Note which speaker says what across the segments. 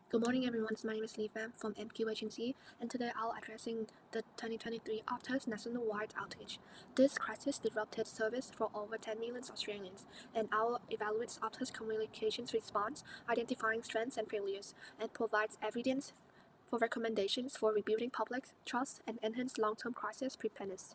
Speaker 1: Good morning, everyone. My name is Lee Pham from MQ Agency, and today I'll addressing the 2023 Optus nationwide outage. This crisis disrupted service for over 10 million Australians, and our evaluates Optus communications response, identifying strengths and failures, and provides evidence for recommendations for rebuilding public trust and enhance long-term crisis preparedness.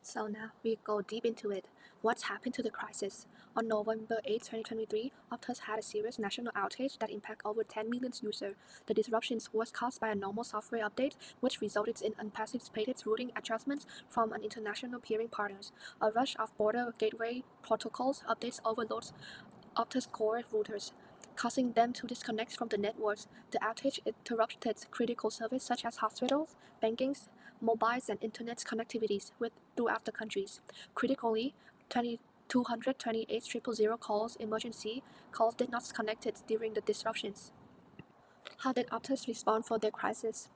Speaker 1: So now we go deep into it. What's happened to the crisis? On November 8, 2023, Optus had a serious national outage that impacted over 10 million users. The disruptions was caused by a normal software update, which resulted in unanticipated routing adjustments from an international peering partners. A rush of border gateway protocols updates overloads Optus core routers, causing them to disconnect from the networks. The outage interrupted critical service such as hospitals, bankings, mobiles, and internet connectivities throughout the countries. Critically, 228,000 calls, emergency calls, did not connected during the disruptions. How did Optus respond for their crisis?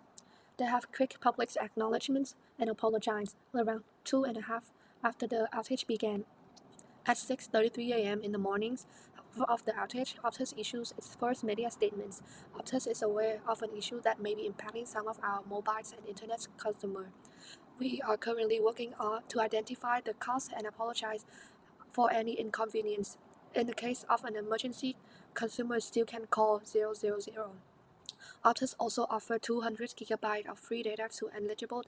Speaker 1: They have quick public acknowledgements and apologized around 2.5 after the outage began. At 6:33 a.m. in the mornings of the outage, Optus issues its first media statements. Optus is aware of an issue that may be impacting some of our mobiles and internet customers. We are currently working to identify the cause and apologize for any inconvenience. In the case of an emergency, consumers still can call 000. Optus also offers 200 GB of free data to eligible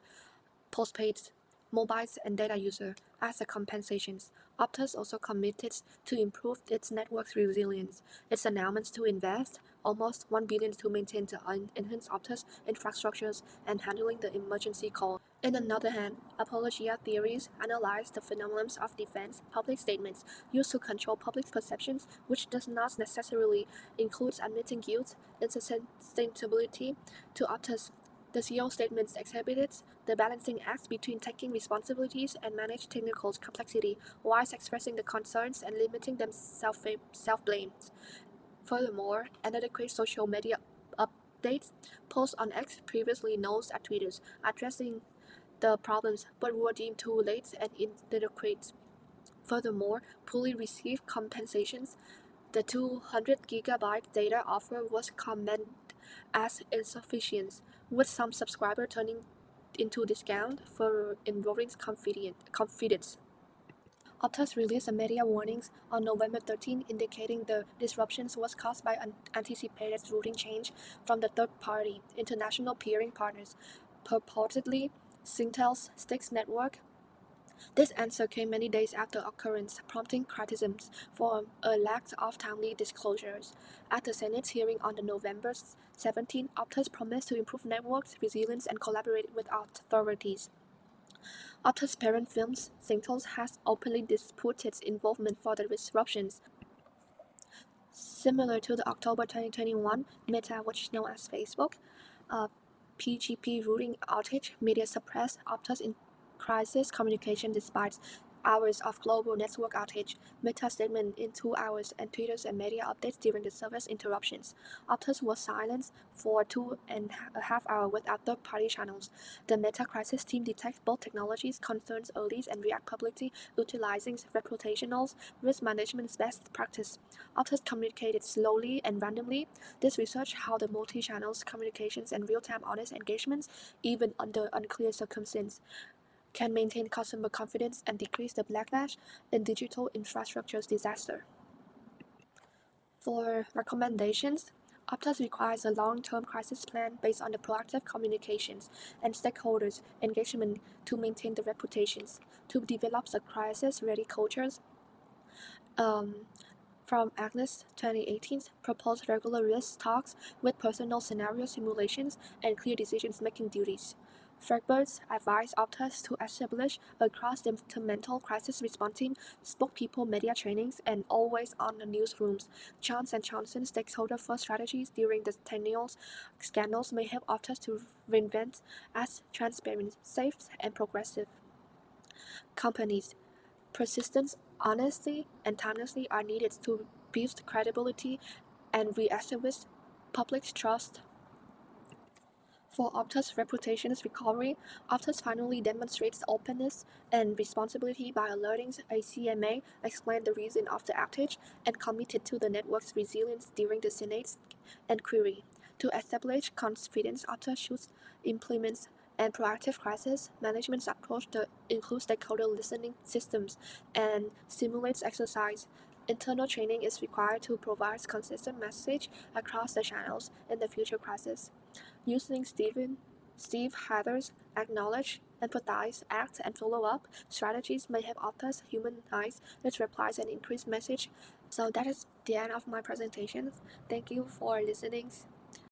Speaker 1: postpaid mobiles and data users as a compensation. Optus also committed to improve its network's resilience. Its announcement to invest almost $1 billion to maintain the enhanced Optus infrastructures and handling the emergency call. On the other hand, apologia theories analyze the phenomena of defense public statements used to control public perceptions, which does not necessarily include admitting guilt, insensibility to Optus. The CEO statements exhibited the balancing act between taking responsibilities and manage technical complexity, whilst expressing the concerns and limiting them self-blame. Furthermore, inadequate social media updates, posts on X, previously known as Twitter, addressing the problems but were deemed too late and inadequate. Furthermore, poorly received compensations. The 200 GB data offer was commented as insufficient, with some subscribers turning into discount for involving confidence. Optus released a media warnings on November 13, indicating the disruptions was caused by unanticipated routing change from the third-party international peering partners, purportedly Singtel's Styx network. This answer came many days after occurrence, prompting criticisms for a lack of timely disclosures. At the Senate hearing on November 17, Optus promised to improve network resilience and collaborate with authorities. Optus parent firm Singtel has openly disputed its involvement for the disruptions. Similar to the October 2021 Meta, which is known as Facebook, PGP routing outage, media suppressed Optus in crisis communication despite hours of global network outage, Meta statement in 2 hours, and Twitter's and media updates during the service interruptions. Optus was silenced for 2.5 hours without third-party channels. The Meta crisis team detects both technologies concerns early and react publicly, utilizing reputational risk management best practice. Optus communicated slowly and randomly. This research how the multi-channels communications and real-time honest engagements, even under unclear circumstances, can maintain customer confidence and decrease the backlash in digital infrastructure disaster. For recommendations, Optus requires a long-term crisis plan based on the proactive communications and stakeholders' engagement to maintain the reputations, to develop a crisis-ready cultures. From Agnes 2018, proposed regular risk talks with personal scenario simulations and clear decision-making duties. Fragbirds advised Optus to establish a cross-departmental crisis response team, spokespeople media trainings, and always-on the newsrooms. Johnson & Johnson stakeholder-first strategies during the Tennials scandals may help Optus to reinvent as transparent, safe, and progressive. Companies. Persistence, honesty, and timelessness are needed to build credibility and re-establish public trust. For Optus' reputation's recovery, Optus finally demonstrates openness and responsibility by alerting a CMA, explained the reason of the outage, and committed to the network's resilience during the Senate's inquiry. To establish confidence, Optus should implement and proactive crisis management approach that includes stakeholder listening systems and simulates exercise. Internal training is required to provide consistent message across the channels in the future crisis. Using Steve Heather's acknowledge, empathize, act, and follow up strategies may help Optus humanize its replies and increase message. So that is the end of my presentation. Thank you for listening.